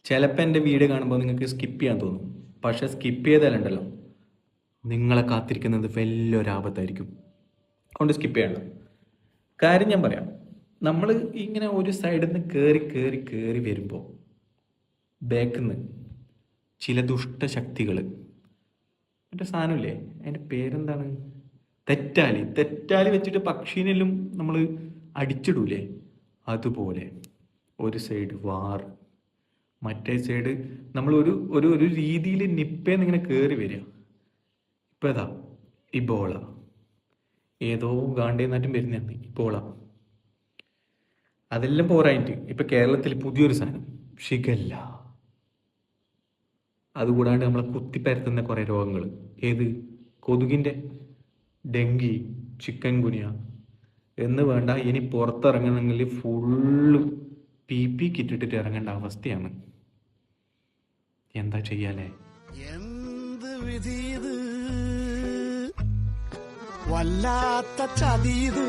ചിലപ്പോൾ എൻ്റെ വീഡിയോ കാണുമ്പോൾ നിങ്ങൾക്ക് സ്കിപ്പ് ചെയ്യാൻ തോന്നും. പക്ഷേ സ്കിപ്പ് ചെയ്താലുണ്ടല്ലോ നിങ്ങളെ കാത്തിരിക്കുന്നത് വലിയൊരാപത്തായിരിക്കും. അതുകൊണ്ട് സ്കിപ്പ് ചെയ്യണം. കാര്യം ഞാൻ പറയാം. നമ്മൾ ഇങ്ങനെ ഒരു സൈഡിൽ നിന്ന് കയറി കയറി കയറി വരുമ്പോൾ ബാക്കിൽ നിന്ന് ചില ദുഷ്ടശക്തികൾ, മറ്റേ സാധനമില്ലേ, അതിൻ്റെ പേരെന്താണ്, തെറ്റാലി വെച്ചിട്ട് പക്ഷീനെല്ലാം നമ്മൾ അടിച്ചിടൂലേ, അതുപോലെ ഒരു സൈഡ് വാർ, മറ്റേ സൈഡ് നമ്മൾ ഒരു ഒരു ഒരു രീതിയിൽ നിപ്പേന്ന് ഇങ്ങനെ കയറി വരിക. ഇപ്പം ഏതാ ഇബോള, ഏതോ ഗാണ്ടേന്നാറ്റും വരുന്നതാണ് ഇബോള. അതെല്ലാം പോരായിട്ട് ഇപ്പം കേരളത്തിൽ പുതിയൊരു സാധനം ഷിഗല്ല. അതുകൂടാണ്ട് നമ്മളെ കുത്തിപ്പരത്തുന്ന കുറേ രോഗങ്ങൾ, ഏത് കൊതുകിൻ്റെ, ഡെങ്കി, ചിക്കൻ ഗുനിയ എന്ന് വേണ്ട. ഇനി പുറത്തിറങ്ങണമെങ്കിൽ ഫുള്ള് PP കിറ്റിട്ടിട്ട് ഇറങ്ങേണ്ട അവസ്ഥയാണ്. എന്താ ചെയ്യാലേ? എന്ത് വിധീത്, വല്ലാത്ത ചതീത്.